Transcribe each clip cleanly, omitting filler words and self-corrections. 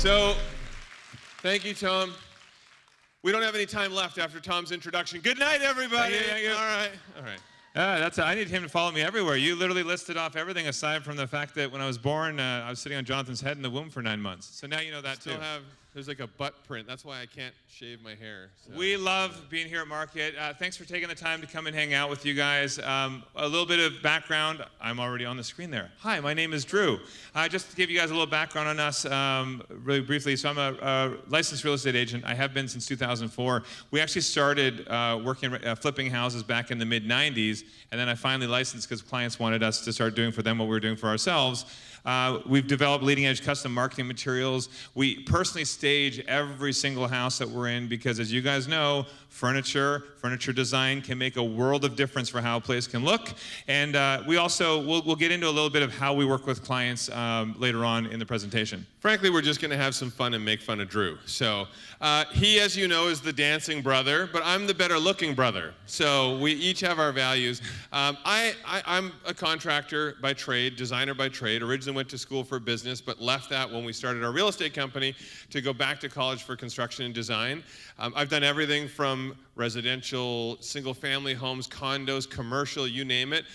So, thank you, Tom. We don't have any time left after Tom's introduction. Good night, everybody. All right. I need him to follow me everywhere. You literally listed off everything aside from the fact that when I was born, I was sitting on Jonathan's head in the womb for 9 months. So now you know that too. There's like a butt print. That's why I can't shave my hair. So. We love being here at Market. Thanks for taking the time to come and hang out with you guys. A little bit of background. I'm already on the screen there. Hi, my name is Drew. Just to give you guys a little background on us really briefly. So I'm a licensed real estate agent. I have been since 2004. We actually started flipping houses back in the mid-90s, and then I finally licensed because clients wanted us to start doing for them what we were doing for ourselves. We've developed leading-edge custom marketing materials. We personally stage every single house that we're in because, as you guys know, furniture design can make a world of difference for how a place can look. And we'll get into a little bit of how we work with clients later on in the presentation. Frankly, we're just going to have some fun and make fun of Drew. So he, as you know, is the dancing brother, but I'm the better-looking brother. So we each have our values. I'm a contractor by trade, designer by trade. Originally went to school for business, but left that when we started our real estate company to go back to college for construction and design. I've done everything from residential, single-family homes, condos, commercial, you name it.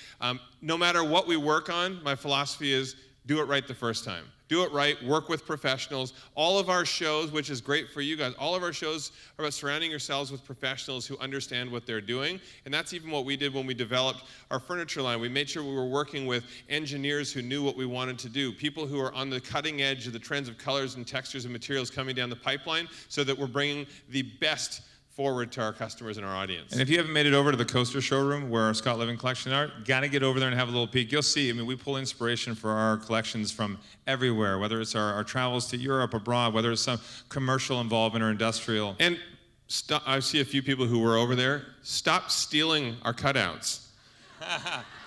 No matter what we work on, my philosophy is do it right the first time. Do it right, work with professionals. All of our shows, which is great for you guys, all of our shows are about surrounding yourselves with professionals who understand what they're doing. And that's even what we did when we developed our furniture line. We made sure we were working with engineers who knew what we wanted to do, people who are on the cutting edge of the trends of colors and textures and materials coming down the pipeline, so that we're bringing the best forward to our customers and our audience. And if you haven't made it over to the Coaster showroom where our Scott Living collection are, gotta get over there and have a little peek. You'll see, we pull inspiration for our collections from everywhere, whether it's our travels to Europe, abroad, whether it's some commercial involvement or industrial. And I see a few people who were over there. Stop stealing our cutouts.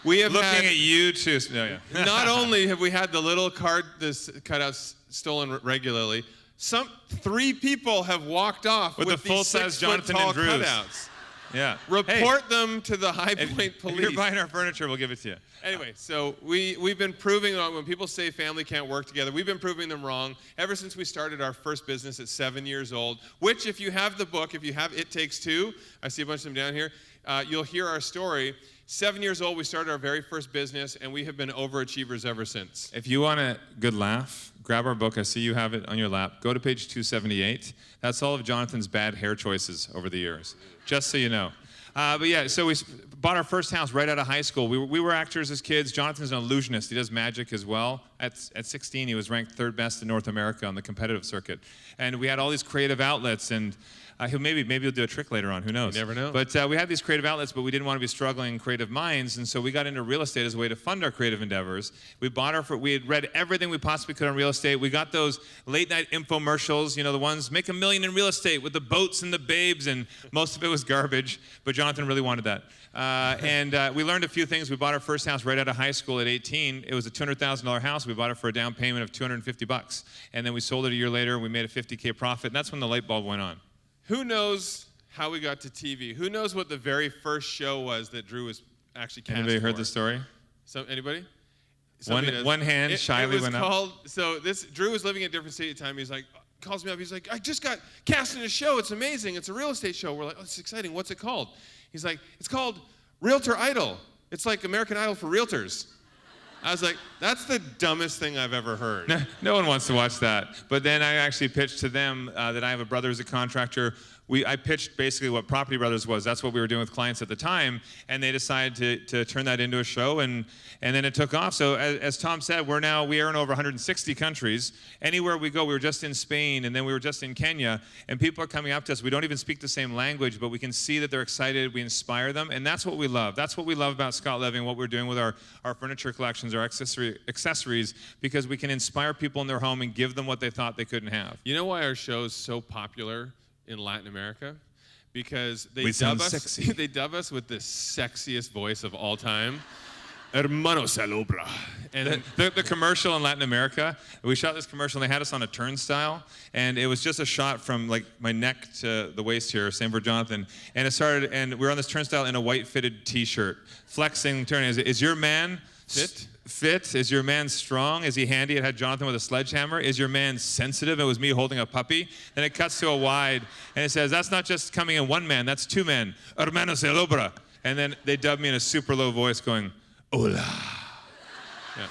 We have looking at you too. No, yeah. Not only have we had the little cutouts stolen regularly, 3 people have walked off with the full-size Jonathan and Drew's cutouts. Yeah. Report them to the High Point Police. If you're buying our furniture, we'll give it to you. Anyway, so we've been proving when people say family can't work together, we've been proving them wrong ever since we started our first business at 7 years old, which if you have the book, if you have It Takes Two, I see a bunch of them down here, you'll hear our story. 7 years old, we started our very first business, and we have been overachievers ever since. If you want a good laugh, grab our book. I see you have it on your lap. Go to page 278. That's all of Jonathan's bad hair choices over the years, just so you know. But yeah, so we bought our first house right out of high school. We were actors as kids. Jonathan's an illusionist. He does magic as well. At 16, he was ranked 3rd best in North America on the competitive circuit. And we had all these creative outlets, and maybe he'll do a trick later on. Who knows? You never know. But we had these creative outlets, but we didn't want to be struggling creative minds, and so we got into real estate as a way to fund our creative endeavors. We had read everything we possibly could on real estate. We got those late-night infomercials, the ones, make $1 million in real estate with the boats and the babes, and most of it was garbage, but Jonathan really wanted that. We learned a few things. We bought our first house right out of high school at 18. It was a $200,000 house. We bought it for a down payment of $250. And then we sold it a year later. We made a $50K profit, and that's when the light bulb went on. Who knows how we got to TV? Who knows what the very first show was that Drew was actually cast Anybody for? heard the story? Anybody? One hand shyly went up. Drew was living in a different state at the time. He's like, calls me up. He's like, I just got cast in a show. It's amazing. It's a real estate show. We're like, oh, it's exciting. What's it called? He's like, it's called Realtor Idol. It's like American Idol for realtors. I was like, that's the dumbest thing I've ever heard. No one wants to watch that. But then I actually pitched to them that I have a brother who's a contractor. I pitched basically what Property Brothers was. That's what we were doing with clients at the time. And they decided to turn that into a show, and then it took off. So as Tom said, we are in over 160 countries. Anywhere we go, we were just in Spain, and then we were just in Kenya, and people are coming up to us. We don't even speak the same language, but we can see that they're excited. We inspire them, and that's what we love. That's what we love about Scott Living, what we're doing with our furniture collections, our accessories, because we can inspire people in their home and give them what they thought they couldn't have. You know why our show is so popular in Latin America? Because they dub us with the sexiest voice of all time. Hermano Salobra. And the commercial in Latin America, we shot this commercial and they had us on a turnstile, and it was just a shot from like my neck to the waist here, same for Jonathan. And it started, and we were on this turnstile in a white fitted t-shirt, flexing, turning. Is your man Fit? Fit. Is your man strong? Is he handy? It had Jonathan with a sledgehammer. Is your man sensitive? It was me holding a puppy. Then it cuts to a wide, and it says, that's not just coming in one man, that's two men. Hermanos el obra. And then they dub me in a super low voice going, hola. Yeah.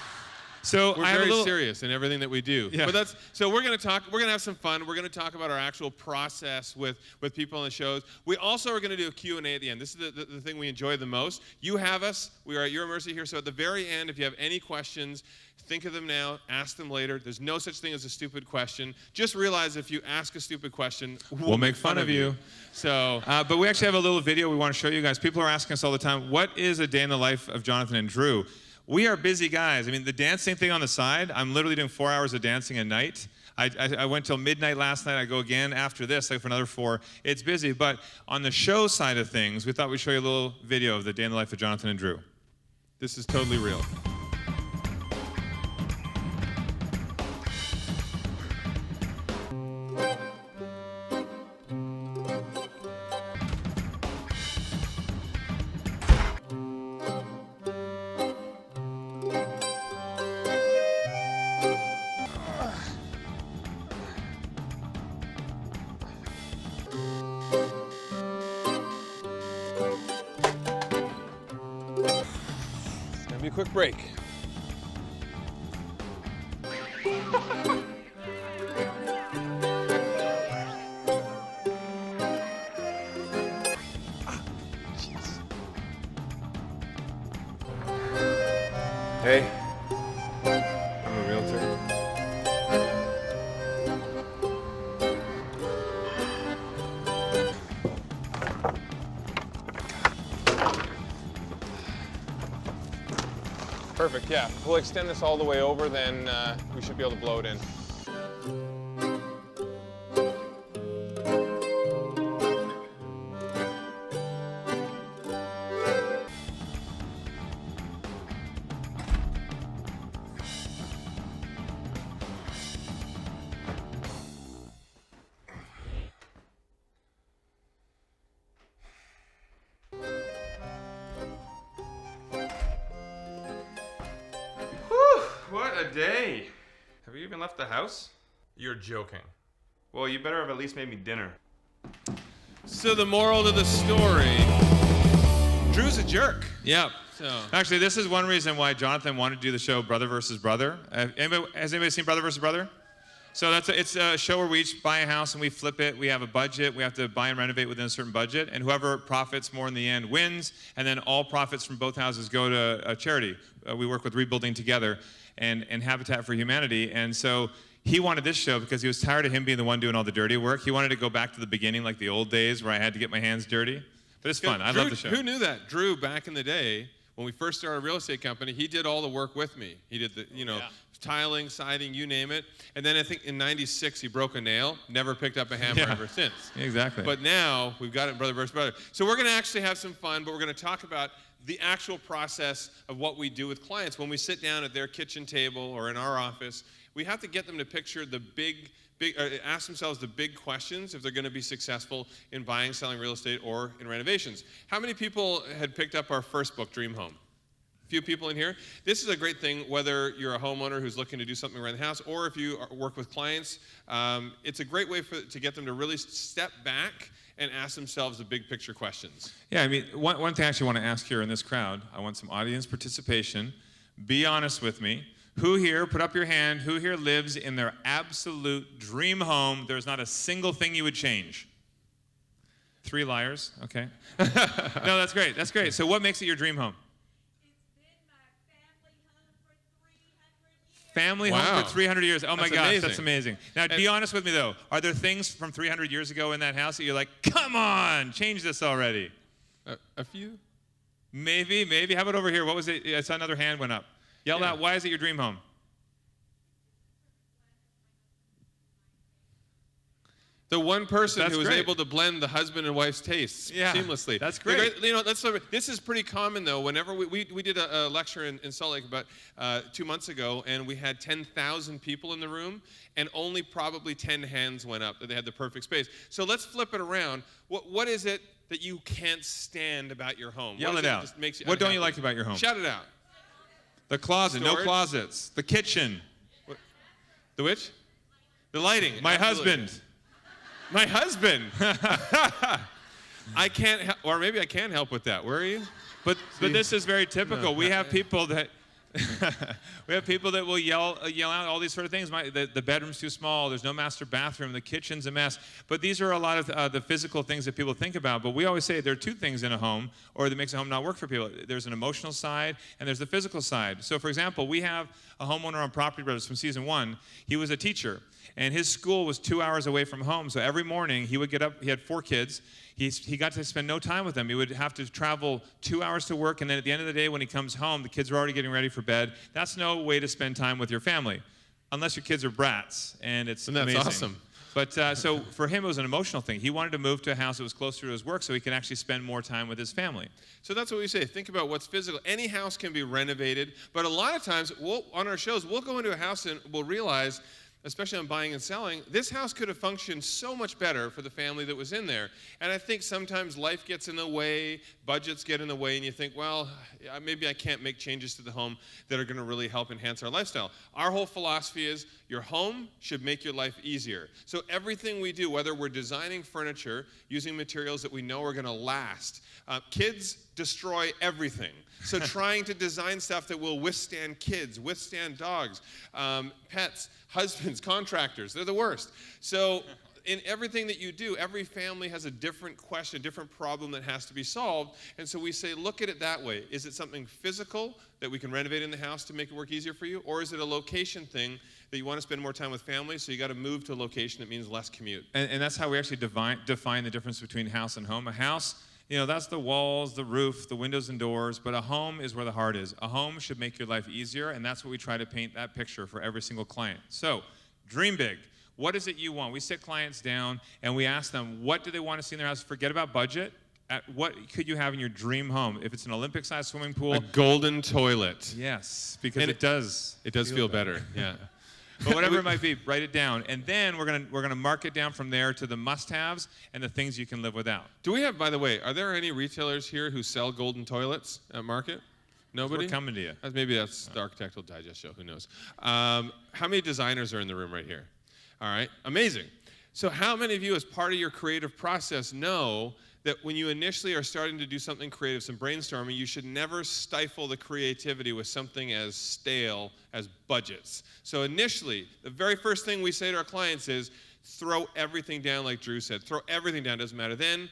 So We're I have very a little, serious in everything that we do. Yeah. But so we're going to have some fun. We're going to talk about our actual process with people on the shows. We also are going to do a Q&A at the end. This is the thing we enjoy the most. You have us. We are at your mercy here. So at the very end, if you have any questions, think of them now, ask them later. There's no such thing as a stupid question. Just realize if you ask a stupid question, we'll make fun of you. So, but we actually have a little video we want to show you guys. People are asking us all the time, what is a day in the life of Jonathan and Drew? We are busy guys. I mean, the dancing thing on the side, I'm literally doing 4 hours of dancing a night. I went till midnight last night. I go again after this, like for another 4. It's busy. But on the show side of things, we thought we'd show you a little video of the day in the life of Jonathan and Drew. this is totally real. Be a quick break. Hey, I'm a realtor. Perfect, yeah. We'll extend this all the way over, then we should be able to blow it in. What a day. Have you even left the house? You're joking. Well, you better have at least made me dinner. So the moral to the story, Drew's a jerk. Yep. So Actually, this is one reason why Jonathan wanted to do the show Brother versus Brother. Has anybody seen Brother versus Brother? So it's a show where we each buy a house and we flip it. We have a budget. We have to buy and renovate within a certain budget. And whoever profits more in the end wins. And then all profits from both houses go to a charity. We work with Rebuilding Together and Habitat for Humanity. And so he wanted this show because he was tired of him being the one doing all the dirty work. He wanted to go back to the beginning, like the old days where I had to get my hands dirty. But it's fun. I love the show. Who knew that? Drew, back in the day, when we first started a real estate company, he did all the work with me. He did the, tiling, siding, you name it. And then I think in '96 he broke a nail, never picked up a hammer ever since. Exactly. But now we've got it Brother versus Brother. So we're going to actually have some fun, but we're going to talk about the actual process of what we do with clients. When we sit down at their kitchen table or in our office, we have to get them to picture the ask themselves the big questions if they're going to be successful in buying, selling real estate, or in renovations. How many people had picked up our first book, Dream Home? Few people in here. This is a great thing, whether you're a homeowner who's looking to do something around the house, or if you work with clients. It's a great way to get them to really step back and ask themselves the big picture questions. Yeah, I mean, one thing I actually want to ask here in this crowd, I want some audience participation. Be honest with me. Who here, put up your hand, who here lives in their absolute dream home? There's not a single thing you would change. 3 liars, okay. No, that's great, that's great. So what makes it your dream home? Family home for 300 years. Oh my gosh, amazing. That's amazing. Now, be honest with me though. Are there things from 300 years ago in that house that you're like, come on, change this already? A few? Maybe. How about over here? What was it? I saw another hand went up. Yell out, why is it your dream home? The one person That's who was great. able to blend the husband and wife's tastes seamlessly. That's great. This is pretty common though. Whenever we did a lecture in Salt Lake about 2 months ago, and we had 10,000 people in the room, and only probably 10 hands went up that they had the perfect space. So let's flip it around. What is it that you can't stand about your home? Yell it out. What don't you like about your home? Shout it out. The closet, no Storage. closets. The kitchen. The which? The lighting. My absolutely. husband. My husband. I can't, or maybe I can help with that. Where are you? But this is very typical. No, we have people that will yell out all these sort of things. The bedroom's too small. There's no master bathroom. The kitchen's a mess. But these are a lot of the physical things that people think about. But we always say there are two things in a home, or that makes a home not work for people. There's an emotional side and there's the physical side. So, for example, we have a homeowner on Property Brothers from season 1. He was a teacher, and his school was 2 hours away from home. So every morning he would get up. He had 4 kids. He got to spend no time with them. He would have to travel 2 hours to work, and then at the end of the day when he comes home, the kids are already getting ready for bed. That's no way to spend time with your family, unless your kids are brats, and it's And that's amazing. awesome. But so for him, it was an emotional thing. He wanted to move to a house that was closer to his work so he could actually spend more time with his family. So that's what we say. Think about what's physical. Any house can be renovated, but a lot of times on our shows, we'll go into a house and we'll realize, especially on buying and selling, this house could have functioned so much better for the family that was in there. And I think sometimes life gets in the way, budgets get in the way, and you think, well, maybe I can't make changes to the home that are going to really help enhance our lifestyle. Our whole philosophy is your home should make your life easier. So everything we do, whether we're designing furniture using materials that we know are going to last, kids destroy everything. So trying to design stuff that will withstand kids, withstand dogs, pets, husbands, contractors, they're the worst. So in everything that you do, every family has a different question, a different problem that has to be solved. And so we say, look at it that way. Is it something physical that we can renovate in the house to make it work easier for you? Or is it a location thing that you want to spend more time with family, so you got to move to a location that means less commute? And that's how we actually define the difference between house and home. A house, that's the walls, the roof, the windows and doors, but a home is where the heart is. A home should make your life easier, and that's what we try to paint that picture for every single client. So, dream big. What is it you want? We sit clients down, and we ask them, what do they want to see in their house? Forget about budget. What could you have in your dream home? If it's an Olympic-sized swimming pool. A golden toilet. Yes, because And it does. It does feel better, yeah. But whatever it might be, write it down. And then we're gonna mark it down from there to the must-haves and the things you can live without. Do we have, by the way, are there any retailers here who sell golden toilets at market? Nobody? We're coming to you. Maybe that's the Architectural Digest show, who knows? How many designers are in the room right here? All right, amazing. So how many of you, as part of your creative process, know that when you initially are starting to do something creative, some brainstorming, you should never stifle the creativity with something as stale as budgets. So initially, the very first thing we say to our clients is, throw everything down, like Drew said. Throw everything down, doesn't matter. Then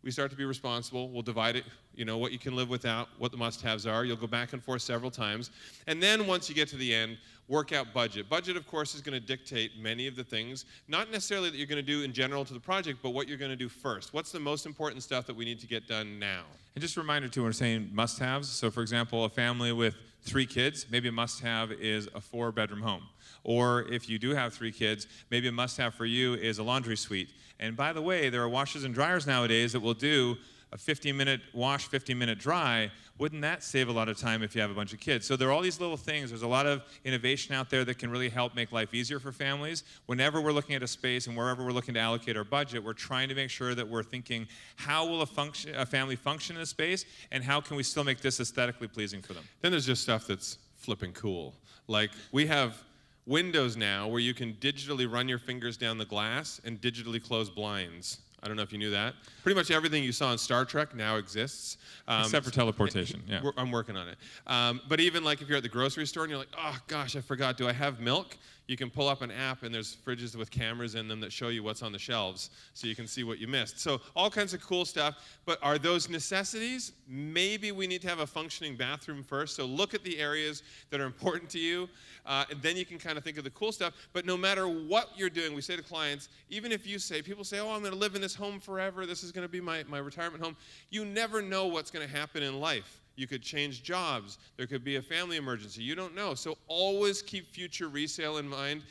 we start to be responsible. We'll divide it, what you can live without, what the must-haves are. You'll go back and forth several times. And then once you get to the end, work out budget. Budget, of course, is going to dictate many of the things, not necessarily that you're going to do in general to the project, but what you're going to do first. What's the most important stuff that we need to get done now? And just a reminder, too, when we're saying must-haves. So, for example, a family with 3 kids, maybe a must-have is a 4-bedroom home. Or if you do have 3 kids, maybe a must-have for you is a laundry suite. And by the way, there are washers and dryers nowadays that will do a 15-minute wash, 15-minute dry. Wouldn't that save a lot of time if you have a bunch of kids? So there are all these little things. There's a lot of innovation out there that can really help make life easier for families. Whenever we're looking at a space and wherever we're looking to allocate our budget, we're trying to make sure that we're thinking, how will a family function in a space, and how can we still make this aesthetically pleasing for them? Then there's just stuff that's flipping cool. Like, we have windows now where you can digitally run your fingers down the glass and digitally close blinds. I don't know if you knew that. Pretty much everything you saw in Star Trek now exists. Except for teleportation, yeah. I'm working on it. But even like if you're at the grocery store and you're like, oh gosh, I forgot, do I have milk? You can pull up an app and there's fridges with cameras in them that show you what's on the shelves so you can see what you missed. So all kinds of cool stuff. But are those necessities? Maybe we need to have a functioning bathroom first. So look at the areas that are important to you. And then you can kind of think of the cool stuff. But no matter what you're doing, we say to clients, even if people say, oh, I'm going to live in this home forever. This is going to be my retirement home. You never know what's going to happen in life. You could change jobs. There could be a family emergency. You don't know. So always keep future resale in mind.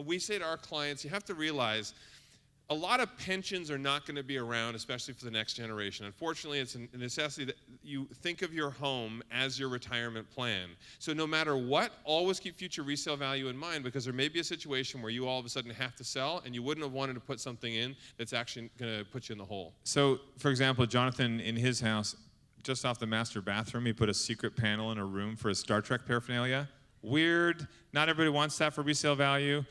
We say to our clients, you have to realize a lot of pensions are not going to be around, especially for the next generation. Unfortunately, it's a necessity that you think of your home as your retirement plan. So no matter what, always keep future resale value in mind, because there may be a situation where you all of a sudden have to sell and you wouldn't have wanted to put something in that's actually going to put you in the hole. So, for example, Jonathan, in his house, just off the master bathroom, he put a secret panel in a room for his Star Trek paraphernalia. Weird. Not everybody wants that for resale value.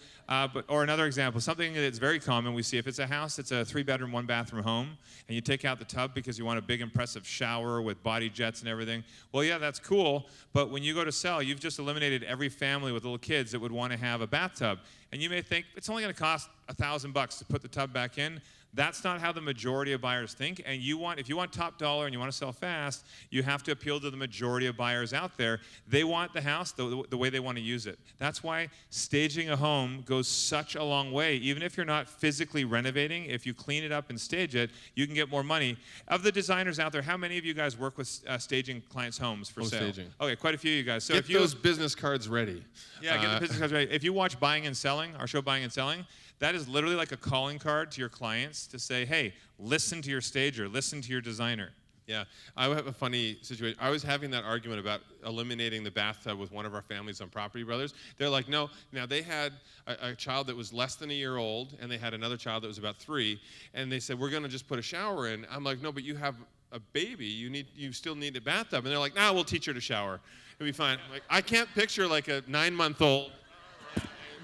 Or another example, something that's very common we see, if it's a house that's a 3-bedroom, 1-bathroom home, and you take out the tub because you want a big, impressive shower with body jets and everything, well, yeah, that's cool, but when you go to sell, you've just eliminated every family with little kids that would want to have a bathtub. And you may think, it's only going to cost $1,000 to put the tub back in. That's not how the majority of buyers think. And if you want top dollar and you want to sell fast, you have to appeal to the majority of buyers out there. They want the house the way they want to use it. That's why staging a home goes such a long way. Even if you're not physically renovating, if you clean it up and stage it, you can get more money. Of the designers out there, how many of you guys work with staging clients' homes for sale? Staging. Okay, quite a few of you guys. So get those business cards ready. Yeah, get the business cards ready. If you watch Buying and Selling, our show Buying and Selling, that is literally like a calling card to your clients to say, hey, listen to your stager, listen to your designer. Yeah, I have a funny situation. I was having that argument about eliminating the bathtub with one of our families on Property Brothers. They're like, no. Now, they had a child that was less than a year old, and they had another child that was about 3, and they said, we're going to just put a shower in. I'm like, no, but you have a baby. You still need a bathtub. And they're like, nah, we'll teach her to shower. It'll be fine. I'm like, I can't picture like a 9-month-old.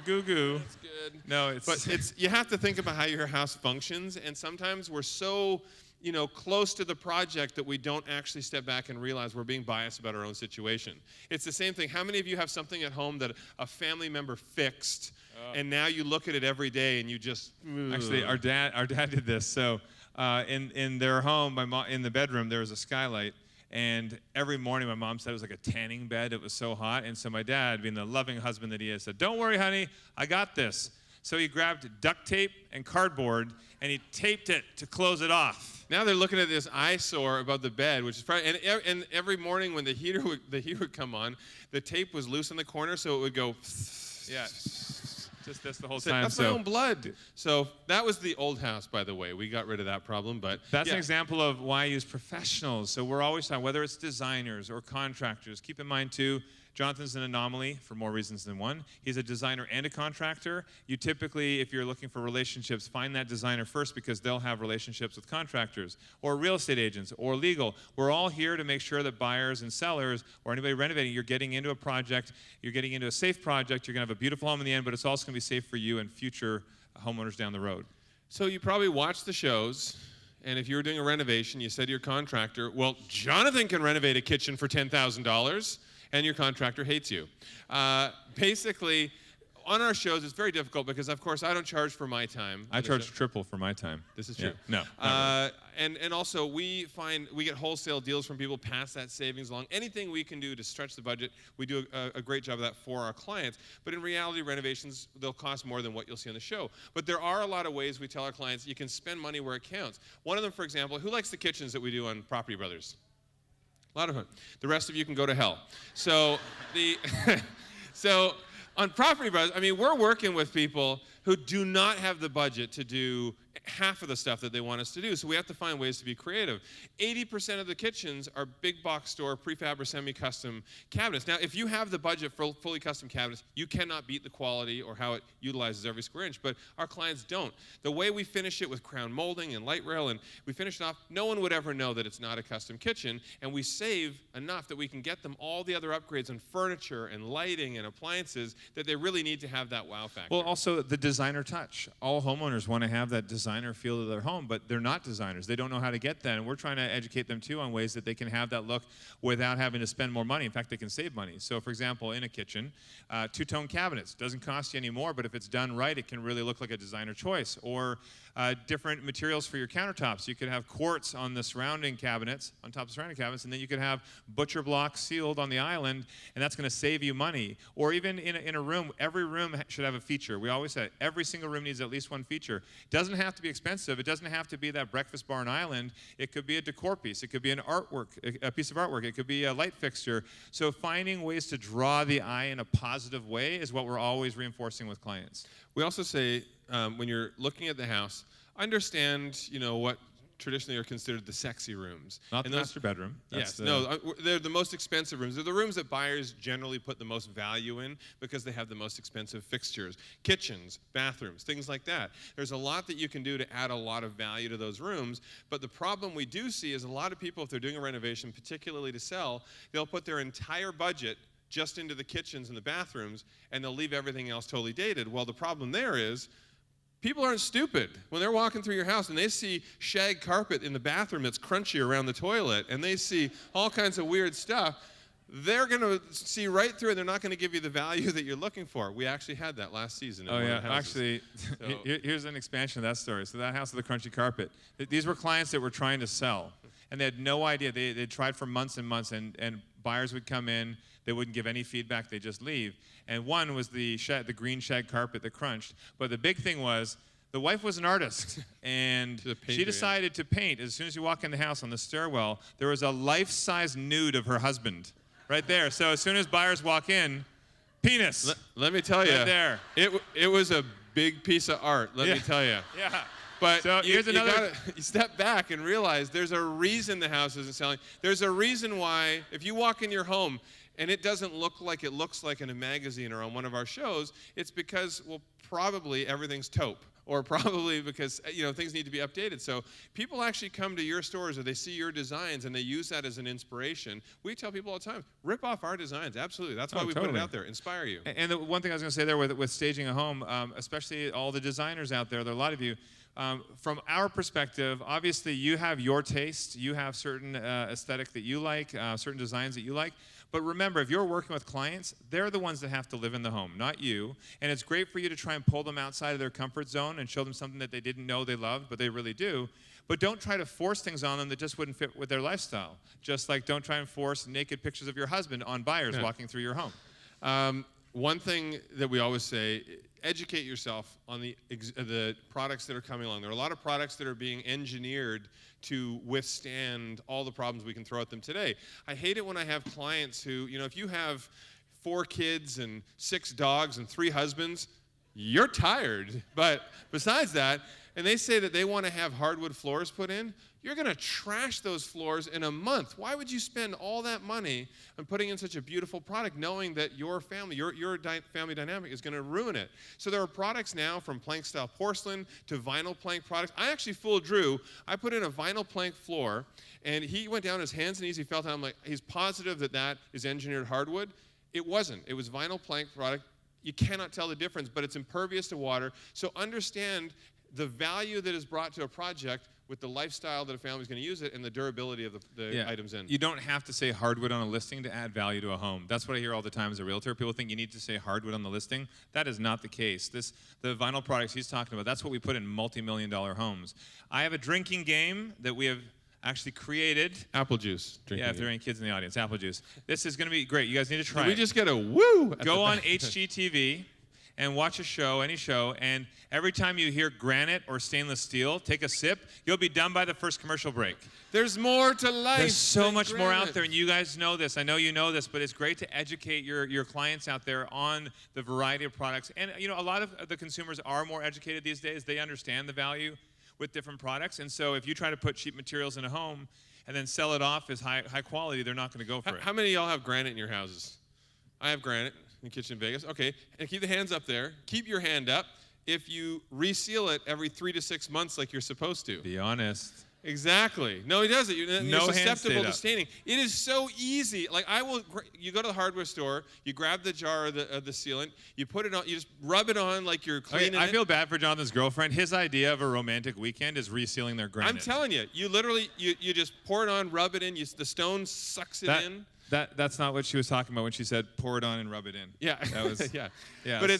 Goo-goo. That's good. No, But you have to think about how your house functions, and sometimes we're so close to the project that we don't actually step back and realize we're being biased about our own situation. It's the same thing. How many of you have something at home that a family member fixed, and now you look at it every day and you just... Actually, our dad did this. So in their home, in the bedroom, there was a skylight. And every morning, my mom said it was like a tanning bed. It was so hot. And so my dad, being the loving husband that he is, said, don't worry, honey, I got this. So he grabbed duct tape and cardboard, and he taped it to close it off. Now they're looking at this eyesore above the bed, which is probably, and every morning when the heater would come on, the tape was loose in the corner, so it would go. Yeah. Just this the whole time. That's my own blood. So that was the old house, by the way. We got rid of that problem, but that's an example of why I use professionals. So we're always talking, whether it's designers or contractors. Keep in mind too, Jonathan's an anomaly for more reasons than one. He's a designer and a contractor. You typically, if you're looking for relationships, find that designer first because they'll have relationships with contractors or real estate agents or legal. We're all here to make sure that buyers and sellers or anybody renovating, you're getting into a project, you're getting into a safe project, you're going to have a beautiful home in the end, but it's also going to be safe for you and future homeowners down the road. So you probably watch the shows, and if you were doing a renovation, you said to your contractor, well, Jonathan can renovate a kitchen for $10,000. And your contractor hates you. Basically, on our shows, it's very difficult because, of course, I don't charge for my time. I charge triple for my time. This is true. Yeah. No. And also, we get wholesale deals from people, pass that savings along. Anything we can do to stretch the budget, we do a great job of that for our clients. But in reality, renovations, they'll cost more than what you'll see on the show. But there are a lot of ways we tell our clients you can spend money where it counts. One of them, for example, who likes the kitchens that we do on Property Brothers? A lot of fun. The rest of you can go to hell. So so on Property Brothers, I mean, we're working with people who do not have the budget to do half of the stuff that they want us to do. So we have to find ways to be creative. 80% of the kitchens are big box store, prefab or semi-custom cabinets. Now, if you have the budget for fully custom cabinets, you cannot beat the quality or how it utilizes every square inch, but our clients don't. The way we finish it with crown molding and light rail, and we finish it off, no one would ever know that it's not a custom kitchen, and we save enough that we can get them all the other upgrades on furniture and lighting and appliances that they really need to have that wow factor. Well, also the designer touch. All homeowners want to have that designer feel to their home, but they're not designers. They don't know how to get that, and we're trying to educate them too on ways that they can have that look without having to spend more money. In fact, they can save money. So, for example, in a kitchen, two-tone cabinets doesn't cost you any more, but if it's done right, it can really look like a designer choice. Or different materials for your countertops. You could have quartz on the surrounding cabinets, on top of surrounding cabinets, and then you could have butcher blocks sealed on the island, and that's going to save you money. Or even in a room, every room should have a feature. We always say every single room needs at least one feature. It doesn't have to be expensive. It doesn't have to be that breakfast bar and island. It could be a decor piece. It could be an artwork, a piece of artwork. It could be a light fixture. So finding ways to draw the eye in a positive way is what we're always reinforcing with clients. We also say when you're looking at the house, understand what traditionally are considered the sexy rooms. Not the And those, master bedroom. yes, no, they're the most expensive rooms. They're the rooms that buyers generally put the most value in because they have the most expensive fixtures, kitchens, bathrooms, things like that. There's a lot that you can do to add a lot of value to those rooms, but the problem we do see is a lot of people, if they're doing a renovation, particularly to sell, they'll put their entire budget just into the kitchens and the bathrooms, and they'll leave everything else totally dated. Well, the problem there is people aren't stupid. When they're walking through your house and they see shag carpet in the bathroom that's crunchy around the toilet, and they see all kinds of weird stuff, they're going to see right through it. They're not going to give you the value that you're looking for. We actually had that last season. Oh, yeah. Actually, here's an expansion of that story. So that house with the crunchy carpet, these were clients that were trying to sell, and they had no idea. They tried for months and months, and buyers would come in. They wouldn't give any feedback. They'd just leave. And one was the green shag carpet that crunched. But the big thing was the wife was an artist, and she decided to paint. As soon as you walk in the house on the stairwell, there was a life-size nude of her husband right there. So as soon as buyers walk in, penis. Let me tell you, right there. It was a big piece of art, let me tell you. Yeah. But so here's another. You step back and realize there's a reason the house isn't selling. There's a reason why, if you walk in your home and it doesn't look like it looks like in a magazine or on one of our shows, it's because, well, probably everything's taupe, or probably because things need to be updated. So people actually come to your stores or they see your designs and they use that as an inspiration. We tell people all the time, rip off our designs. Absolutely. That's why we put it out there. Inspire you. And the one thing I was going to say there with staging a home, especially all the designers out there, there are a lot of you, from our perspective, obviously you have your taste, you have certain aesthetic that you like, certain designs that you like. But remember, if you're working with clients, they're the ones that have to live in the home, not you. And it's great for you to try and pull them outside of their comfort zone and show them something that they didn't know they loved, but they really do. But don't try to force things on them that just wouldn't fit with their lifestyle. Just like don't try and force naked pictures of your husband on buyers walking through your home. One thing that we always say, educate yourself on the products that are coming along. There are a lot of products that are being engineered to withstand all the problems we can throw at them today. I hate it when I have clients who, if you have 4 kids and 6 dogs and 3 husbands, you're tired. But besides that, and they say that they want to have hardwood floors put in, you're going to trash those floors in a month. Why would you spend all that money on putting in such a beautiful product knowing that your family, your family dynamic is going to ruin it? So there are products now from plank-style porcelain to vinyl plank products. I actually fooled Drew. I put in a vinyl plank floor, and he went down his hands and knees. He felt it. I'm like, he's positive that is engineered hardwood. It wasn't. It was vinyl plank product. You cannot tell the difference, but it's impervious to water. So understand the value that is brought to a project with the lifestyle that a family's going to use it and the durability of the items in. You don't have to say hardwood on a listing to add value to a home. That's what I hear all the time as a realtor. People think you need to say hardwood on the listing. That is not the case. The vinyl products he's talking about, that's what we put in multi-million-dollar homes. I have a drinking game that we have actually created. Apple juice. Yeah, if there are any kids in the audience, apple juice. This is going to be great. You guys need to try it. We just get a woo. Go on HGTV and watch a show, any show, and every time you hear granite or stainless steel, take a sip. You'll be done by the first commercial break. There's more to life. There's so much more out there, and you guys know this. I know you know this, but it's great to educate your clients out there on the variety of products. And a lot of the consumers are more educated these days. They understand the value with different products, and so if you try to put cheap materials in a home and then sell it off as high quality, they're not going to go for it. How many of y'all have granite in your houses? I have granite in the kitchen in Vegas. Okay, and keep the hands up there. Keep your hand up if you reseal it every 3 to 6 months like you're supposed to. Be honest. Exactly. No, he doesn't. You're No susceptible to staining. It is so easy. Like you go to the hardware store, you grab the jar of the sealant, you put it on, you just rub it on like you're cleaning it. I feel bad for Jonathan's girlfriend. His idea of a romantic weekend is resealing their granite. I'm telling you, you literally, you just pour it on, rub it in, the stone sucks it in. That's not what she was talking about when she said pour it on and rub it in. Yeah, that was yeah. Yes. But